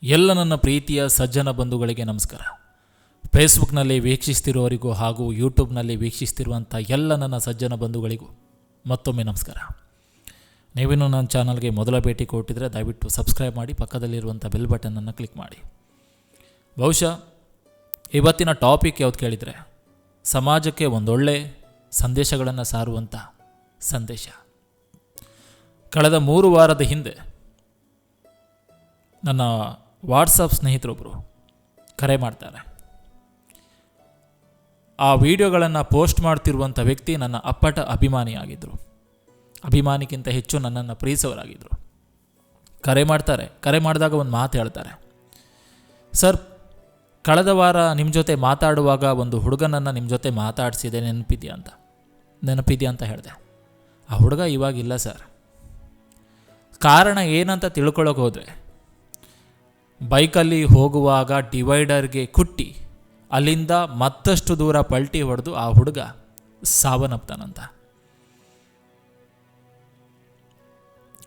ಎಲ್ಲ ನನ್ನ ಪ್ರೀತಿಯ ಸಜ್ಜನ ಬಂಧುಗಳಿಗೆ ನಮಸ್ಕಾರ. ಫೇಸ್ಬುಕ್ನಲ್ಲಿ ವೀಕ್ಷಿಸ್ತಿರುವವರಿಗೂ ಹಾಗೂ ಯೂಟ್ಯೂಬ್ನಲ್ಲಿ ವೀಕ್ಷಿಸ್ತಿರುವಂಥ ಎಲ್ಲ ನನ್ನ ಸಜ್ಜನ ಬಂಧುಗಳಿಗೂ ಮತ್ತೊಮ್ಮೆ ನಮಸ್ಕಾರ. ನೀವಿನ್ನೂ ನನ್ನ ಚಾನಲ್ಗೆ ಮೊದಲ ಭೇಟಿ ಕೊಟ್ಟಿದ್ರೆ ದಯವಿಟ್ಟು ಸಬ್ಸ್ಕ್ರೈಬ್ ಮಾಡಿ, ಪಕ್ಕದಲ್ಲಿರುವಂಥ ಬೆಲ್ ಬಟನನ್ನು ಕ್ಲಿಕ್ ಮಾಡಿ. ಬಹುಶಃ ಇವತ್ತಿನ ಟಾಪಿಕ್ ಯಾವ್ದು ಕೇಳಿದರೆ, ಸಮಾಜಕ್ಕೆ ಒಂದೊಳ್ಳೆ ಸಂದೇಶಗಳನ್ನು ಸಾರುವಂಥ ಸಂದೇಶ. ಕಳೆದ 3 ವಾರದ ಹಿಂದೆ ನನ್ನ ವಾಟ್ಸಪ್ ಸ್ನೇಹಿತರೊಬ್ಬರು ಕರೆ ಮಾಡ್ತಾರೆ. ಆ ವಿಡಿಯೋಗಳನ್ನು ಪೋಸ್ಟ್ ಮಾಡ್ತಿರುವಂಥ ವ್ಯಕ್ತಿ ನನ್ನ ಅಪ್ಪಟ ಅಭಿಮಾನಿಯಾಗಿದ್ದರು. ಅಭಿಮಾನಿಗಿಂತ ಹೆಚ್ಚು ನನ್ನನ್ನು ಪ್ರೀತಿಸೋರಾಗಿದ್ದರು. ಕರೆ ಮಾಡ್ತಾರೆ. ಕರೆ ಮಾಡಿದಾಗ ಒಂದು ಮಾತು ಹೇಳ್ತಾರೆ, ಸರ್, ಕಳೆದ ವಾರ ನಿಮ್ಮ ಜೊತೆ ಮಾತಾಡುವಾಗ ಒಂದು ಹುಡುಗನನ್ನು ನಿಮ್ಮ ಜೊತೆ ಮಾತಾಡಿಸಿದೆ, ನೆನಪಿದೆಯಾ ಅಂತ ಹೇಳಿದೆ. ಆ ಹುಡುಗ ಇವಾಗಿಲ್ಲ ಸರ್. ಕಾರಣ ಏನಂತ ತಿಳ್ಕೊಳ್ಳೋಕೆ ಹೋದರೆ, ಬೈಕಲ್ಲಿ ಹೋಗುವಾಗ ಡಿವೈಡರ್ಗೆ ಕುಟ್ಟಿ ಅಲ್ಲಿಂದ ಮತ್ತಷ್ಟು ದೂರ ಪಲ್ಟಿ ಹೊಡೆದು ಆ ಹುಡುಗ ಸಾವನ್ನಪ್ತಾನಂತ.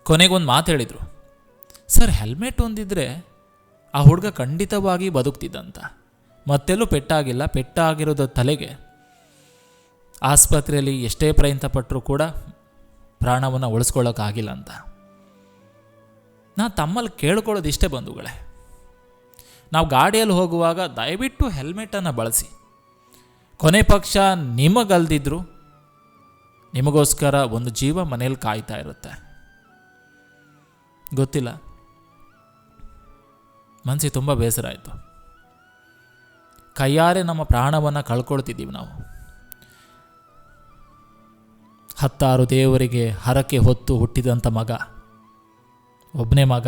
ಕೊನೆಗೊಂದು ಮಾತು ಹೇಳಿದರು, ಸರ್, ಹೆಲ್ಮೆಟ್ ಹೊಂದಿದ್ರೆ ಆ ಹುಡುಗ ಖಂಡಿತವಾಗಿ ಬದುಕ್ತಿದ್ದಂತ. ಮತ್ತೆಲ್ಲೂ ಪೆಟ್ಟಾಗಿಲ್ಲ. ಪೆಟ್ಟಾಗಿರೋದು ತಲೆಗೆ. ಆಸ್ಪತ್ರೆಯಲ್ಲಿ ಎಷ್ಟೇ ಪ್ರಯತ್ನ ಪಟ್ಟರೂ ಕೂಡ ಪ್ರಾಣವನ್ನು ಉಳಿಸ್ಕೊಳ್ಳೋಕ್ಕಾಗಿಲ್ಲ ಅಂತ. ನಾನು ತಮ್ಮಲ್ಲಿ ಕೇಳ್ಕೊಳ್ಳೋದು ಇಷ್ಟೇ ಬಂಧುಗಳೇ, ನಾವು ಗಾಡಿಯಲ್ಲಿ ಹೋಗುವಾಗ ದಯವಿಟ್ಟು ಹೆಲ್ಮೆಟನ್ನು ಬಳಸಿ. ಕೊನೆ ಪಕ್ಷ ನಿಮಗಲ್ದಿದ್ರು ನಿಮಗೋಸ್ಕರ ಒಂದು ಜೀವ ಮನೇಲಿ ಕಾಯ್ತಾ ಇರುತ್ತೆ. ಗೊತ್ತಿಲ್ಲ, ಮನಸ್ಸಿಗೆ ತುಂಬ ಬೇಸರ ಆಯಿತು. ಕೈಯಾರೆ ನಮ್ಮ ಪ್ರಾಣವನ್ನು ಕಳ್ಕೊಳ್ತಿದ್ದೀವಿ ನಾವು. 10 ದೇವರಿಗೆ ಹರಕೆ ಹೊತ್ತು ಹುಟ್ಟಿದಂಥ ಮಗ, ಒಬ್ಬನೇ ಮಗ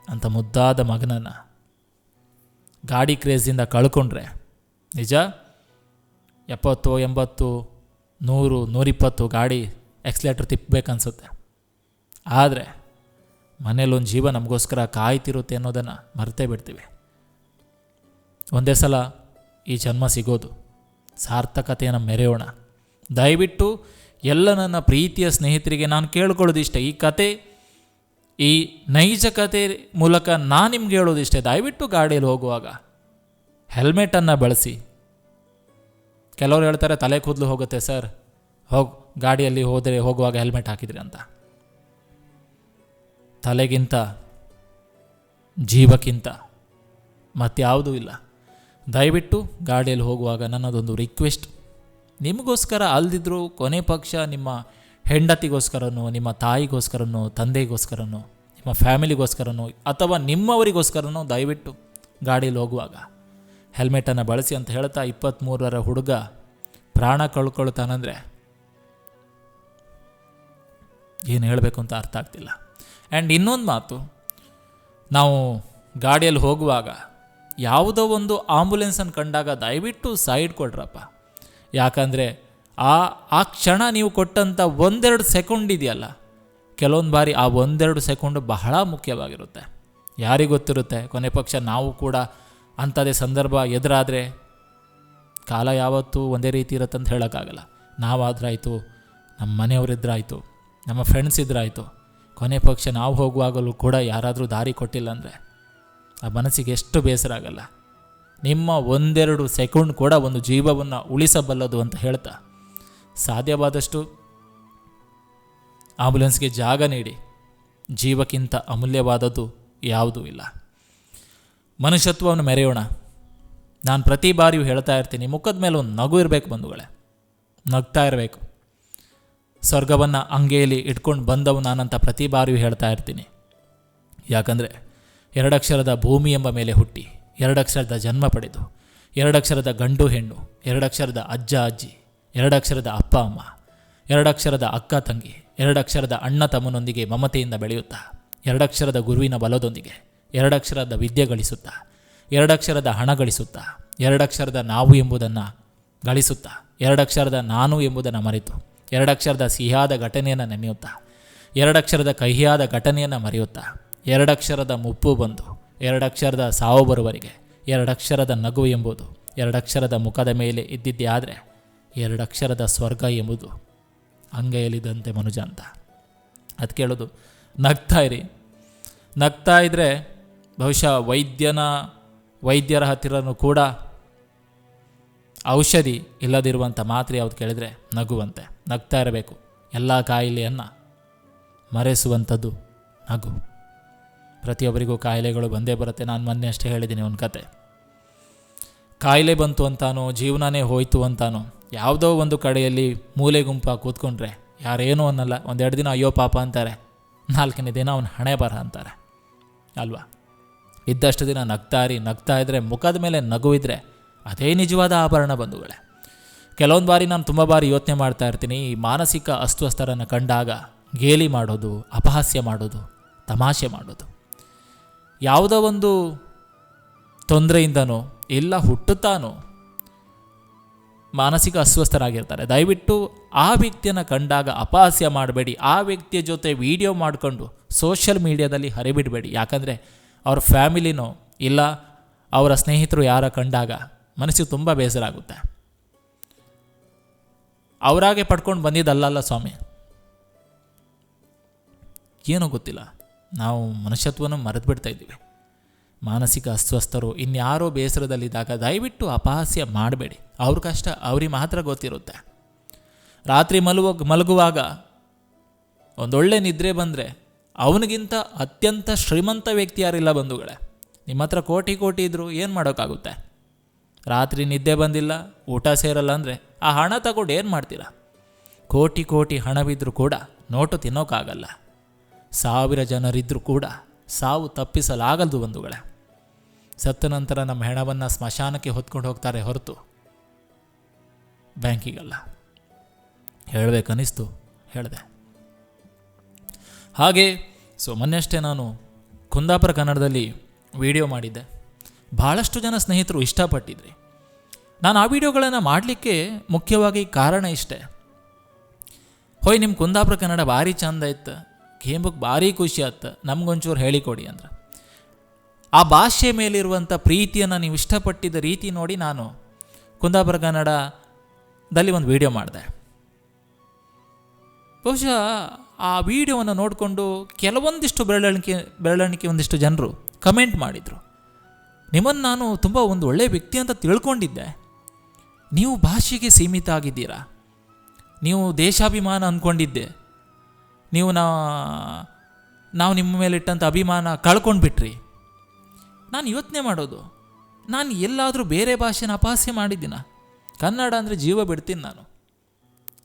ಅಂತ ಮುದ್ದಾದ ಮಗನನ್ನು ಗಾಡಿ ಕ್ರೇಜಿಂದ ಕಳ್ಕೊಂಡ್ರೆ ನಿಜ 70, 80, 100, 120 ಗಾಡಿ ಎಕ್ಸ್ಲೇಟ್ರ್ ತಿಪ್ಪಬೇಕನ್ಸುತ್ತೆ. ಆದರೆ ಮನೇಲೊಂದು ಜೀವ ನಮಗೋಸ್ಕರ ಕಾಯ್ತಿರುತ್ತೆ ಅನ್ನೋದನ್ನು ಮರೆತೇ ಬಿಡ್ತೀವಿ. ಒಂದೇ ಸಲ ಈ ಜನ್ಮ ಸಿಗೋದು, ಸಾರ್ಥಕತೆಯನ್ನು ಮೆರೆಯೋಣ. ದಯವಿಟ್ಟು ಎಲ್ಲ ನನ್ನ ಪ್ರೀತಿಯ ಸ್ನೇಹಿತರಿಗೆ ನಾನು ಕೇಳ್ಕೊಳ್ಳೋದಿಷ್ಟೇ, ಈ ನೈಜ ಕತೆ ಮೂಲಕ ನಾನು ನಿಮ್ಗೆ ಹೇಳೋದಿಷ್ಟೇ, ದಯವಿಟ್ಟು ಗಾಡಿಯಲ್ಲಿ ಹೋಗುವಾಗ ಹೆಲ್ಮೆಟನ್ನು ಬಳಸಿ. ಕೆಲವರು ಹೇಳ್ತಾರೆ, ತಲೆ ಕೂದಲು ಹೋಗುತ್ತೆ ಸರ್, ಗಾಡಿಯಲ್ಲಿ ಹೋಗುವಾಗ ಹೆಲ್ಮೆಟ್ ಹಾಕಿದ್ರಿ ಅಂತ. ತಲೆಗಿಂತ ಜೀವಕ್ಕಿಂತ ಮತ್ಯಾವುದೂ ಇಲ್ಲ. ದಯವಿಟ್ಟು ಗಾಡಿಯಲ್ಲಿ ಹೋಗುವಾಗ ನನ್ನದೊಂದು ರಿಕ್ವೆಸ್ಟ್, ನಿಮಗೋಸ್ಕರ ಅಲ್ದಿದ್ರು ಕೊನೆ ಪಕ್ಷ ನಿಮ್ಮ ಹೆಂಡತಿಗೋಸ್ಕರನೋ, ನಿಮ್ಮ ತಾಯಿಗೋಸ್ಕರನೋ, ತಂದೆಗೋಸ್ಕರನೋ, ನಿಮ್ಮ ಫ್ಯಾಮಿಲಿಗೋಸ್ಕರನೋ ಅಥವಾ ನಿಮ್ಮವರಿಗೋಸ್ಕರನೋ ದಯವಿಟ್ಟು ಗಾಡೀಲಿ ಹೋಗುವಾಗ ಹೆಲ್ಮೆಟನ್ನು ಬಳಸಿ ಅಂತ ಹೇಳ್ತಾ 23ರ ಹುಡುಗ ಪ್ರಾಣ ಕಳ್ಕೊಳ್ತಾನಂದರೆ ಏನು ಹೇಳಬೇಕು ಅಂತ ಅರ್ಥ ಆಗ್ತಿಲ್ಲ. ಆ್ಯಂಡ್ ಇನ್ನೊಂದು ಮಾತು, ನಾವು ಗಾಡಿಯಲ್ಲಿ ಹೋಗುವಾಗ ಯಾವುದೋ ಒಂದು ಆಂಬುಲೆನ್ಸನ್ನು ಕಂಡಾಗ ದಯವಿಟ್ಟು ಸೈಡ್ ಕೊಡ್ರಪ್ಪ. ಯಾಕಂದರೆ ಆ ಕ್ಷಣ ನೀವು ಕೊಟ್ಟಂಥ 1-2 ಸೆಕೆಂಡ್ ಇದೆಯಲ್ಲ, ಕೆಲವೊಂದು ಬಾರಿ ಆ 1-2 ಸೆಕೆಂಡು ಬಹಳ ಮುಖ್ಯವಾಗಿರುತ್ತೆ. ಯಾರಿಗೊತ್ತಿರುತ್ತೆ, ಕೊನೆ ಪಕ್ಷ ನಾವು ಕೂಡ ಅಂಥದ್ದೇ ಸಂದರ್ಭ ಎದುರಾದರೆ ಕಾಲ ಯಾವತ್ತೂ ಒಂದೇ ರೀತಿ ಇರುತ್ತೆ ಅಂತ ಹೇಳೋಕ್ಕಾಗಲ್ಲ. ನಾವಾದ್ರಾಯಿತು, ನಮ್ಮ ಮನೆಯವರಿದ್ರಾಯಿತು, ನಮ್ಮ ಫ್ರೆಂಡ್ಸ್ ಇದ್ರಾಯಿತು, ಕೊನೆ ಪಕ್ಷ ನಾವು ಹೋಗುವಾಗಲೂ ಕೂಡ ಯಾರಾದರೂ ದಾರಿ ಕೊಟ್ಟಿಲ್ಲ ಅಂದರೆ ಆ ಮನಸ್ಸಿಗೆ ಎಷ್ಟು ಬೇಸರ ಆಗಲ್ಲ. ನಿಮ್ಮ 1-2 ಸೆಕೆಂಡ್ ಕೂಡ ಒಂದು ಜೀವವನ್ನು ಉಳಿಸಬಲ್ಲದು ಅಂತ ಹೇಳ್ತಾ, ಸಾಧ್ಯವಾದಷ್ಟು ಆಂಬುಲೆನ್ಸ್ಗೆ ಜಾಗ ನೀಡಿ. ಜೀವಕ್ಕಿಂತ ಅಮೂಲ್ಯವಾದದ್ದು ಯಾವುದೂ ಇಲ್ಲ. ಮನುಷ್ಯತ್ವವನ್ನು ಮೆರೆಯೋಣ. ನಾನು ಪ್ರತಿ ಬಾರಿಯೂ ಹೇಳ್ತಾ ಇರ್ತೀನಿ, ಮುಖದ ಮೇಲೆ ಒಂದು ನಗು ಇರಬೇಕು ಬಂಧುಗಳೇ, ನಗ್ತಾ ಇರಬೇಕು. ಸ್ವರ್ಗವನ್ನು ಅಂಗೈಯಲ್ಲಿ ಇಟ್ಕೊಂಡು ಬಂದವು ನಾನಂತ ಪ್ರತಿ ಬಾರಿಯೂ ಹೇಳ್ತಾ ಇರ್ತೀನಿ. ಯಾಕಂದರೆ 2 ಅಕ್ಷರದ ಭೂಮಿ ಎಂಬ ಮೇಲೆ ಹುಟ್ಟಿ, 2 ಅಕ್ಷರದ ಜನ್ಮ ಪಡೆದು, 2 ಅಕ್ಷರದ ಗಂಡು ಹೆಣ್ಣು, 2 ಅಕ್ಷರದ ಅಜ್ಜ ಅಜ್ಜಿ, 2 ಅಕ್ಷರದ ಅಪ್ಪ ಅಮ್ಮ, 2 ಅಕ್ಷರದ ಅಕ್ಕ ತಂಗಿ, 2 ಅಕ್ಷರದ ಅಣ್ಣ ತಮ್ಮನೊಂದಿಗೆ ಮಮತೆಯಿಂದ ಬೆಳೆಯುತ್ತಾ, 2 ಅಕ್ಷರದ ಗುರುವಿನ ಬಲದೊಂದಿಗೆ 2 ಅಕ್ಷರದ ವಿದ್ಯೆ ಗಳಿಸುತ್ತಾ, 2 ಅಕ್ಷರದ ಹಣ ಗಳಿಸುತ್ತಾ, 2 ಅಕ್ಷರದ ನಾವು ಎಂಬುದನ್ನು ಗಳಿಸುತ್ತಾ, 2 ಅಕ್ಷರದ ನಾನು ಎಂಬುದನ್ನು ಮರೆತು, 2 ಅಕ್ಷರದ ಸಿಹಿಯಾದ ಘಟನೆಯನ್ನು ನೆನೆಯುತ್ತಾ, 2 ಅಕ್ಷರದ ಕಹಿಯಾದ ಘಟನೆಯನ್ನು ಮರೆಯುತ್ತಾ, 2 ಅಕ್ಷರದ ಮುಪ್ಪು ಬಂದು 2 ಅಕ್ಷರದ ಸಾವು ಬರುವವರೆಗೆ 2 ಅಕ್ಷರದ ನಗು ಎಂಬುದು 2 ಅಕ್ಷರದ ಮುಖದ ಮೇಲೆ ಇದ್ದಿದ್ದೇ ಆದರೆ 2 ಅಕ್ಷರದ ಸ್ವರ್ಗ ಎಂಬುದು ಅಂಗೈಯಲ್ಲಿದ್ದಂತೆ ಮನುಜ ಅಂತ. ಅದು ಕೇಳೋದು, ನಗ್ತಾ ಇರಿ. ನಗ್ತಾ ಇದ್ದರೆ ಬಹುಶಃ ವೈದ್ಯರ ಹತ್ತಿರನೂ ಕೂಡ ಔಷಧಿ ಇಲ್ಲದಿರುವಂಥ ಮಾತ್ರೆ ಯಾವುದು ಕೇಳಿದರೆ ನಗುವಂತೆ. ನಗ್ತಾ ಇರಬೇಕು. ಎಲ್ಲ ಕಾಯಿಲೆಯನ್ನು ಮರೆಸುವಂಥದ್ದು ನಗು. ಪ್ರತಿಯೊಬ್ಬರಿಗೂ ಕಾಯಿಲೆಗಳು ಬಂದೇ ಬರುತ್ತೆ. ನಾನು ಮೊನ್ನೆ ಅಷ್ಟೇ ಹೇಳಿದ್ದೀನಿ ಒಂದು ಕತೆ. ಕಾಯಿಲೆ ಬಂತು ಅಂತಾನೋ ಜೀವನನೇ ಹೋಯ್ತು ಅಂತಾನೋ ಯಾವುದೋ ಒಂದು ಕಡೆಯಲ್ಲಿ ಮೂಲೆ ಗುಂಪಾಗಿ ಕೂತ್ಕೊಂಡ್ರೆ ಯಾರೇನೂ ಅನ್ನಲ್ಲ. ಒಂದೆರಡು ದಿನ ಅಯ್ಯೋ ಪಾಪ ಅಂತಾರೆ, 4ನೇ ದಿನ ಅವನ ಹಣೆ ಬರ ಅಂತಾರೆ ಅಲ್ವಾ. ಇದ್ದಷ್ಟು ದಿನ ನಗ್ತಾ ಇದ್ದರೆ, ಮುಖದ ಮೇಲೆ ನಗು ಇದ್ದರೆ ಅದೇ ನಿಜವಾದ ಆಭರಣ ಬಂಧುಗಳೇ. ಕೆಲವೊಂದು ಬಾರಿ ನಾನು ತುಂಬ ಬಾರಿ ಯೋಚನೆ ಮಾಡ್ತಾ ಇರ್ತೀನಿ, ಈ ಮಾನಸಿಕ ಅಸ್ವಸ್ಥರನ್ನು ಕಂಡಾಗ ಗೇಲಿ ಮಾಡೋದು, ಅಪಹಾಸ್ಯ ಮಾಡೋದು, ತಮಾಷೆ ಮಾಡೋದು, ಯಾವುದೋ ಒಂದು ತೊಂದರೆಯಿಂದನೋ ಇಲ್ಲ ಹುಟ್ಟುತ್ತಾನೋ ಮಾನಸಿಕ ಅಸ್ವಸ್ಥರಾಗಿರ್ತಾರೆ. ದಯವಿಟ್ಟು ಆ ವ್ಯಕ್ತಿಯನ್ನು ಕಂಡಾಗ ಅಪಹಾಸ್ಯ ಮಾಡಬೇಡಿ. ಆ ವ್ಯಕ್ತಿಯ ಜೊತೆ ವಿಡಿಯೋ ಮಾಡಿಕೊಂಡು ಸೋಷಿಯಲ್ ಮೀಡಿಯಾದಲ್ಲಿ ಹರಿಬಿಡಬೇಡಿ. ಯಾಕಂದರೆ ಅವ್ರ ಫ್ಯಾಮಿಲಿನೋ ಇಲ್ಲ ಅವರ ಸ್ನೇಹಿತರು ಯಾರ ಕಂಡಾಗ ಮನಸ್ಸಿಗೆ ತುಂಬ ಬೇಸರ ಆಗುತ್ತೆ. ಅವರಾಗೆ ಪಡ್ಕೊಂಡು ಬಂದಿದ್ದಲ್ಲ ಸ್ವಾಮಿ, ಏನೋ ಗೊತ್ತಿಲ್ಲ, ನಾವು ಮನುಷ್ಯತ್ವವನ್ನು ಮರೆತು ಬಿಡ್ತಾ ಇದ್ದೀವಿ. ಮಾನಸಿಕ ಅಸ್ವಸ್ಥರು ಇನ್ಯಾರೋ ಬೇಸರದಲ್ಲಿದ್ದಾಗ ದಯವಿಟ್ಟು ಅಪಹಾಸ್ಯ ಮಾಡಬೇಡಿ. ಅವ್ರ ಕಷ್ಟ ಅವ್ರಿಗೆ ಮಾತ್ರ ಗೊತ್ತಿರುತ್ತೆ. ರಾತ್ರಿ ಮಲಗುವಾಗ ಒಂದೊಳ್ಳೆ ನಿದ್ರೆ ಬಂದರೆ ಅವನಿಗಿಂತ ಅತ್ಯಂತ ಶ್ರೀಮಂತ ವ್ಯಕ್ತಿ ಯಾರಿಲ್ಲ ಬಂಧುಗಳೇ. ನಿಮ್ಮ ಹತ್ರ ಕೋಟಿ ಇದ್ದರೂ ಏನು ಮಾಡೋಕ್ಕಾಗುತ್ತೆ? ರಾತ್ರಿ ನಿದ್ದೆ ಬಂದಿಲ್ಲ, ಊಟ ಸೇರಲ್ಲ ಅಂದರೆ ಆ ಹಣ ತಗೊಂಡು ಏನು ಮಾಡ್ತೀರಾ? ಕೋಟಿ ಹಣವಿದ್ದರೂ ಕೂಡ ನೋಟು ತಿನ್ನೋಕ್ಕಾಗಲ್ಲ. 1000 ಜನರಿದ್ದರೂ ಕೂಡ ಸಾವು ತಪ್ಪಿಸಲಾಗಲ್ದು ಬಂಧುಗಳೇ. ಸತ್ತ ನಂತರ ನಮ್ಮ ಹೆಣವನ್ನು ಸ್ಮಶಾನಕ್ಕೆ ಹೊತ್ಕೊಂಡು ಹೋಗ್ತಾರೆ ಹೊರತು ಬ್ಯಾಂಕಿಗಲ್ಲ. ಹೇಳಬೇಕನ್ನಿಸ್ತು, ಹೇಳಿದೆ. ಹಾಗೆ ಮೊನ್ನೆಯಷ್ಟೇ ನಾನು ಕುಂದಾಪುರ ಕನ್ನಡದಲ್ಲಿ ವಿಡಿಯೋ ಮಾಡಿದ್ದೆ. ಭಾಳಷ್ಟು ಜನ ಸ್ನೇಹಿತರು ಇಷ್ಟಪಟ್ಟಿದ್ರಿ. ನಾನು ಆ ವಿಡಿಯೋಗಳನ್ನು ಮಾಡಲಿಕ್ಕೆ ಮುಖ್ಯವಾಗಿ ಕಾರಣ ಇಷ್ಟೇ. ಹೋಯ್ ನಿಮ್ಮ ಕುಂದಾಪುರ ಕನ್ನಡ ಭಾರಿ ಚಂದ ಇತ್ತು, ಕೇಂಬಕ್ಕೆ ಭಾರಿ ಖುಷಿ ಆಯ್ತು, ನಮಗೊಂಚೂರು ಹೇಳಿಕೊಡಿ ಅಂದ್ರೆ. ಆ ಭಾಷೆ ಮೇಲಿರುವಂಥ ಪ್ರೀತಿಯನ್ನು ನೀವು ಇಷ್ಟಪಟ್ಟಿದ್ದ ರೀತಿ ನೋಡಿ ನಾನು ಕುಂದಾಪುರ ಕನ್ನಡದಲ್ಲಿ ಒಂದು ವಿಡಿಯೋ ಮಾಡಿದೆ. ಬಹುಶಃ ಆ ವಿಡಿಯೋವನ್ನು ನೋಡಿಕೊಂಡು ಕೆಲವೊಂದಿಷ್ಟು ಬೆರಳೆಣಿಕೆ ಒಂದಿಷ್ಟು ಜನರು ಕಮೆಂಟ್ ಮಾಡಿದರು. ನಿಮ್ಮನ್ನು ನಾನು ತುಂಬ ಒಂದು ಒಳ್ಳೆಯ ವ್ಯಕ್ತಿ ಅಂತ ತಿಳ್ಕೊಂಡಿದ್ದೆ, ನೀವು ಭಾಷೆಗೆ ಸೀಮಿತ ಆಗಿದ್ದೀರಾ, ನೀವು ದೇಶಾಭಿಮಾನ ಅಂದ್ಕೊಂಡಿದ್ದೆ, ನೀವು ನಾವು ನಿಮ್ಮ ಮೇಲೆ ಇಟ್ಟಂಥ ಅಭಿಮಾನ ಕಳ್ಕೊಂಡ್ಬಿಟ್ರಿ. ನಾನು ಯೋಚನೆ ಮಾಡೋದು, ನಾನು ಎಲ್ಲಾದರೂ ಬೇರೆ ಭಾಷೆನ ಅಪಹಾಸ್ಯ ಮಾಡಿದ್ದೀನ? ಕನ್ನಡ ಅಂದರೆ ಜೀವ ಬಿಡ್ತೀನಿ ನಾನು.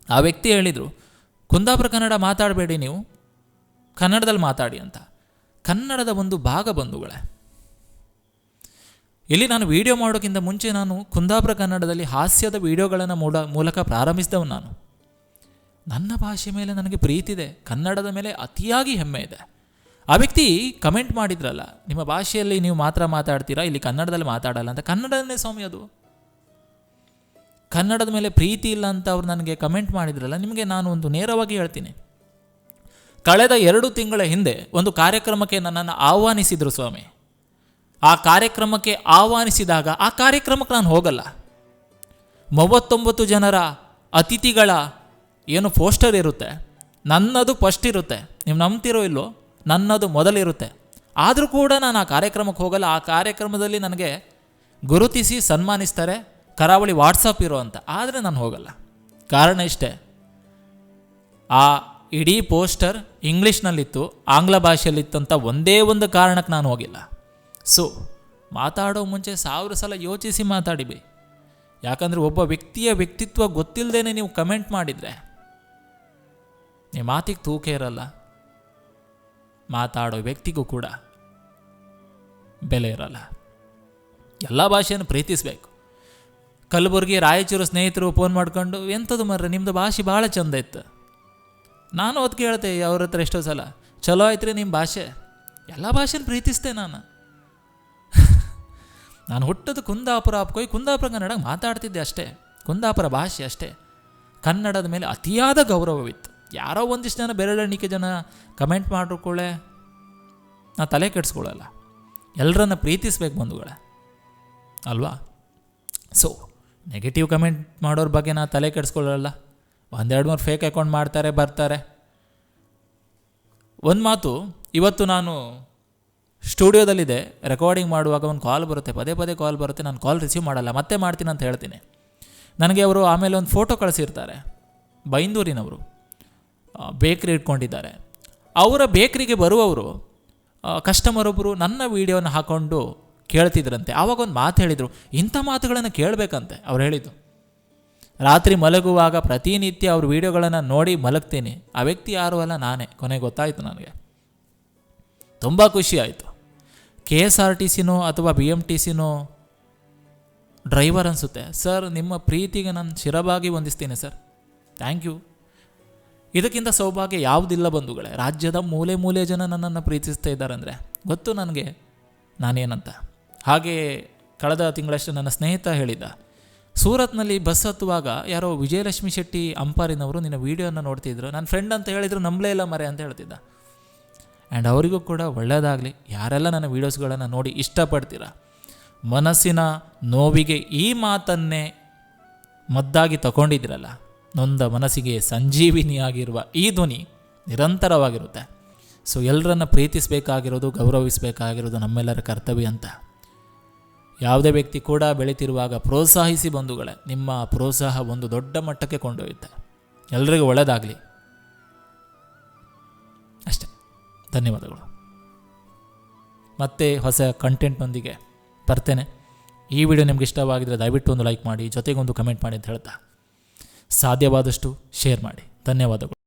ಆ ವ್ಯಕ್ತಿ ಹೇಳಿದರು, ಕುಂದಾಪುರ ಕನ್ನಡ ಮಾತಾಡಬೇಡಿ, ನೀವು ಕನ್ನಡದಲ್ಲಿ ಮಾತಾಡಿ ಅಂತ. ಕನ್ನಡದ ಒಂದು ಭಾಗ ಬಂಧುಗಳೇ. ಇಲ್ಲಿ ನಾನು ವಿಡಿಯೋ ಮಾಡೋಕ್ಕಿಂತ ಮುಂಚೆ ನಾನು ಕುಂದಾಪುರ ಕನ್ನಡದಲ್ಲಿ ಹಾಸ್ಯದ ವಿಡಿಯೋಗಳನ್ನು ಮೂಲಕ ಪ್ರಾರಂಭಿಸಿದವು. ನಾನು ನನ್ನ ಭಾಷೆ ಮೇಲೆ ನನಗೆ ಪ್ರೀತಿ ಇದೆ, ಕನ್ನಡದ ಮೇಲೆ ಅತಿಯಾಗಿ ಹೆಮ್ಮೆ ಇದೆ. ಆ ವ್ಯಕ್ತಿ ಕಮೆಂಟ್ ಮಾಡಿದ್ರಲ್ಲ, ನಿಮ್ಮ ಭಾಷೆಯಲ್ಲಿ ನೀವು ಮಾತ್ರ ಮಾತಾಡ್ತೀರಾ, ಇಲ್ಲಿ ಕನ್ನಡದಲ್ಲಿ ಮಾತಾಡಲ್ಲ ಅಂತ. ಕನ್ನಡನೇ ಸ್ವಾಮಿ ಅದು. ಕನ್ನಡದ ಮೇಲೆ ಪ್ರೀತಿ ಇಲ್ಲ ಅಂತ ಅವ್ರು ನನಗೆ ಕಮೆಂಟ್ ಮಾಡಿದ್ರಲ್ಲ, ನಿಮಗೆ ನಾನು ಒಂದು ನೇರವಾಗಿ ಹೇಳ್ತೀನಿ. ಕಳೆದ 2 ತಿಂಗಳ ಹಿಂದೆ ಒಂದು ಕಾರ್ಯಕ್ರಮಕ್ಕೆ ನನ್ನನ್ನು ಆಹ್ವಾನಿಸಿದರು ಸ್ವಾಮಿ. ಆ ಕಾರ್ಯಕ್ರಮಕ್ಕೆ ಆಹ್ವಾನಿಸಿದಾಗ ಆ ಕಾರ್ಯಕ್ರಮಕ್ಕೆ ನಾನು ಹೋಗಲ್ಲ. 39 ಜನರ ಅತಿಥಿಗಳ ಏನು ಪೋಸ್ಟರ್ ಇರುತ್ತೆ, ನನ್ನದು ಫಸ್ಟ್ ಇರುತ್ತೆ. ನೀವು ನಂಬ್ತಿರೋ ಇಲ್ಲೋ, ನನ್ನದು ಮೊದಲಿರುತ್ತೆ. ಆದರೂ ಕೂಡ ನಾನು ಆ ಕಾರ್ಯಕ್ರಮಕ್ಕೆ ಹೋಗಲ್ಲ. ಆ ಕಾರ್ಯಕ್ರಮದಲ್ಲಿ ನನಗೆ ಗುರುತಿಸಿ ಸನ್ಮಾನಿಸ್ತಾರೆ, ಕರಾವಳಿ ವಾಟ್ಸಪ್ ಇರೋ ಅಂತ. ಆದರೆ ನಾನು ಹೋಗಲ್ಲ. ಕಾರಣ ಇಷ್ಟೇ, ಆ ಇಡೀ ಪೋಸ್ಟರ್ ಇಂಗ್ಲೀಷ್ನಲ್ಲಿತ್ತು, ಆಂಗ್ಲ ಭಾಷೆಯಲ್ಲಿತ್ತಂತ ಒಂದೇ ಒಂದು ಕಾರಣಕ್ಕೆ ನಾನು ಹೋಗಿಲ್ಲ. ಮಾತಾಡೋ ಮುಂಚೆ 1000 ಸಲ ಯೋಚಿಸಿ ಮಾತಾಡಿಬಿ. ಯಾಕಂದರೆ ಒಬ್ಬ ವ್ಯಕ್ತಿಯ ವ್ಯಕ್ತಿತ್ವ ಗೊತ್ತಿಲ್ಲದೇ ನೀವು ಕಮೆಂಟ್ ಮಾಡಿದರೆ ನಿಮ್ಮ ಮಾತಿಗೆ ತೂಕ ಇರಲ್ಲ, ಮಾತಾಡೋ ವ್ಯಕ್ತಿಗೂ ಕೂಡ ಬೆಲೆ ಇರಲ್ಲ. ಎಲ್ಲ ಭಾಷೆಯನ್ನು ಪ್ರೀತಿಸಬೇಕು. ಕಲಬುರಗಿ ರಾಯಚೂರು ಸ್ನೇಹಿತರು ಫೋನ್ ಮಾಡ್ಕೊಂಡು, ಎಂಥದ್ದು ಮರ್ರೆ ನಿಮ್ಮದು ಭಾಷೆ ಭಾಳ ಚಂದ ಇತ್ತು. ನಾನು ಅದಕ್ಕೆ ಹೇಳ್ತೆ ಅವ್ರ ಹತ್ರ ಎಷ್ಟೋ ಸಲ, ಚಲೋ ಆಯ್ತು ರೀ ನಿಮ್ಮ ಭಾಷೆ. ಎಲ್ಲ ಭಾಷೆನ ಪ್ರೀತಿಸ್ತೆ ನಾನು ಹುಟ್ಟೋದು ಕುಂದಾಪುರ ಹಾಪ್ಕೋಯ್ ಕುಂದಾಪುರ ಕನ್ನಡ ಮಾತಾಡ್ತಿದ್ದೆ ಅಷ್ಟೇ, ಕುಂದಾಪುರ ಭಾಷೆ ಅಷ್ಟೇ. ಕನ್ನಡದ ಮೇಲೆ ಅತಿಯಾದ ಗೌರವವಿತ್ತು. ಯಾರೋ ಒಂದಿಷ್ಟು ಜನ ಬೆರಳೆಣಿಕೆ ಜನ ಕಮೆಂಟ್ ಮಾಡ್ಕೊಳ್ಳೆ ನಾ ತಲೆ ಕೆಡಿಸ್ಕೊಳ್ಳಲ್ಲ. ಎಲ್ಲರನ್ನ ಪ್ರೀತಿಸ್ಬೇಕು ಬಂಧುಗಳೇ ಅಲ್ವಾ. ನೆಗೆಟಿವ್ ಕಮೆಂಟ್ ಮಾಡೋರ ಬಗ್ಗೆ ನಾ ತಲೆ ಕೆಡಿಸ್ಕೊಳ್ಳಲ್ಲ. 1-2 ಫೇಕ್ ಅಕೌಂಟ್ ಮಾಡ್ತಾರೆ ಬರ್ತಾರೆ. ಒಂದು ಮಾತು, ಇವತ್ತು ನಾನು ಸ್ಟುಡಿಯೋದಲ್ಲಿದೆ, ರೆಕಾರ್ಡಿಂಗ್ ಮಾಡುವಾಗ ಒಂದು ಕಾಲ್ ಬರುತ್ತೆ, ಪದೇ ಪದೇ ಕಾಲ್ ಬರುತ್ತೆ, ನಾನು ಕಾಲ್ ರಿಸೀವ್ ಮಾಡಲ್ಲ, ಮತ್ತೆ ಮಾಡ್ತೀನಿ ಅಂತ ಹೇಳ್ತೀನಿ. ನನಗೆ ಅವರು ಆಮೇಲೆ ಒಂದು ಫೋಟೋ ಕಳಿಸಿರ್ತಾರೆ. ಬೈಂದೂರಿನವರು ಬೇಕ್ರಿ ಇಟ್ಕೊಂಡಿದ್ದಾರೆ. ಅವರ ಬೇಕ್ರಿಗೆ ಬರುವವರು ಕಸ್ಟಮರ್ ಒಬ್ಬರು ನನ್ನ ವೀಡಿಯೋನ ಹಾಕ್ಕೊಂಡು ಕೇಳ್ತಿದ್ರಂತೆ. ಆವಾಗ ಒಂದು ಮಾತು ಹೇಳಿದರು, ಇಂಥ ಮಾತುಗಳನ್ನು ಕೇಳಬೇಕಂತೆ. ಅವ್ರು ಹೇಳಿದ್ದು, ರಾತ್ರಿ ಮಲಗುವಾಗ ಪ್ರತಿನಿತ್ಯ ಅವ್ರ ವೀಡಿಯೋಗಳನ್ನು ನೋಡಿ ಮಲಗ್ತೀನಿ. ಆ ವ್ಯಕ್ತಿ ಯಾರೂ ಅಲ್ಲ, ನಾನೇ. ಕೊನೆಗೆ ಗೊತ್ತಾಯಿತು ನನಗೆ. ತುಂಬ ಖುಷಿ ಆಯಿತು. KSRTCನೋ ಅಥವಾ BMTCನೋ ಡ್ರೈವರ್ ಅನಿಸುತ್ತೆ. ಸರ್, ನಿಮ್ಮ ಪ್ರೀತಿಗೆ ನಾನು ಶಿರಬಾಗಿ ವಂದಿಸ್ತೀನಿ ಸರ್, ಥ್ಯಾಂಕ್ ಯು. ಇದಕ್ಕಿಂತ ಸೌಭಾಗ್ಯ ಯಾವುದಿಲ್ಲ ಬಂಧುಗಳೇ. ರಾಜ್ಯದ ಮೂಲೆ ಮೂಲೆ ಜನ ನನ್ನನ್ನು ಪ್ರೀತಿಸ್ತಾ ಇದ್ದಾರೆ ಅಂದರೆ ಗೊತ್ತು ನನಗೆ ನಾನೇನಂತ. ಹಾಗೆ ಕಳೆದ ತಿಂಗಳಷ್ಟು ನನ್ನ ಸ್ನೇಹಿತ ಹೇಳಿದ್ದ, ಸೂರತ್ನಲ್ಲಿ ಬಸ್ ಹತ್ತುವಾಗ ಯಾರೋ ವಿಜಯಲಕ್ಷ್ಮಿ ಶೆಟ್ಟಿ ಅಂಪಾರಿನವರು ನಿನ್ನ ವೀಡಿಯೋನ ನೋಡ್ತಿದ್ರು, ನನ್ನ ಫ್ರೆಂಡ್ ಅಂತ ಹೇಳಿದ್ರು, ನಂಬಲೇ ಇಲ್ಲ ಮರೆ ಅಂತ ಹೇಳ್ತಿದ್ದ. ಆ್ಯಂಡ್ ಅವರಿಗೂ ಕೂಡ ಒಳ್ಳೆಯದಾಗಲಿ. ಯಾರೆಲ್ಲ ನನ್ನ ವೀಡಿಯೋಸ್ಗಳನ್ನು ನೋಡಿ ಇಷ್ಟಪಡ್ತೀರ, ಮನಸ್ಸಿನ ನೋವಿಗೆ ಈ ಮಾತನ್ನೇ ಮದ್ದಾಗಿ ತಗೊಂಡಿದ್ದೀರಲ್ಲ, ನೊಂದ ಮನಸ್ಸಿಗೆ ಸಂಜೀವಿನಿಯಾಗಿರುವ ಈ ಧ್ವನಿ ನಿರಂತರವಾಗಿರುತ್ತೆ. ಸೊ ಎಲ್ಲರನ್ನ ಪ್ರೀತಿಸಬೇಕಾಗಿರೋದು, ಗೌರವಿಸಬೇಕಾಗಿರೋದು ನಮ್ಮೆಲ್ಲರ ಕರ್ತವ್ಯ ಅಂತ. ಯಾವುದೇ ವ್ಯಕ್ತಿ ಕೂಡ ಬೆಳೀತಿರುವಾಗ ಪ್ರೋತ್ಸಾಹಿಸಿ ಬಂಧುಗಳೇ. ನಿಮ್ಮ ಪ್ರೋತ್ಸಾಹ ಒಂದು ದೊಡ್ಡ ಮಟ್ಟಕ್ಕೆ ಕೊಂಡೊಯ್ಯುತ್ತೆ. ಎಲ್ರಿಗೂ ಒಳ್ಳೆಯದಾಗಲಿ ಅಷ್ಟೇ. ಧನ್ಯವಾದಗಳು. ಮತ್ತೆ ಹೊಸ ಕಂಟೆಂಟ್ನೊಂದಿಗೆ ಬರ್ತೇನೆ. ಈ ವಿಡಿಯೋ ನಿಮ್ಗೆ ಇಷ್ಟವಾಗಿದ್ದರೆ ದಯವಿಟ್ಟು ಒಂದು ಲೈಕ್ ಮಾಡಿ, ಜೊತೆಗೊಂದು ಕಮೆಂಟ್ ಮಾಡಿ ಅಂತ ಹೇಳ್ತಾ ಸಾಧ್ಯವಾದಷ್ಟು ಶೇರ್ ಮಾಡಿ. ಧನ್ಯವಾದಗಳು.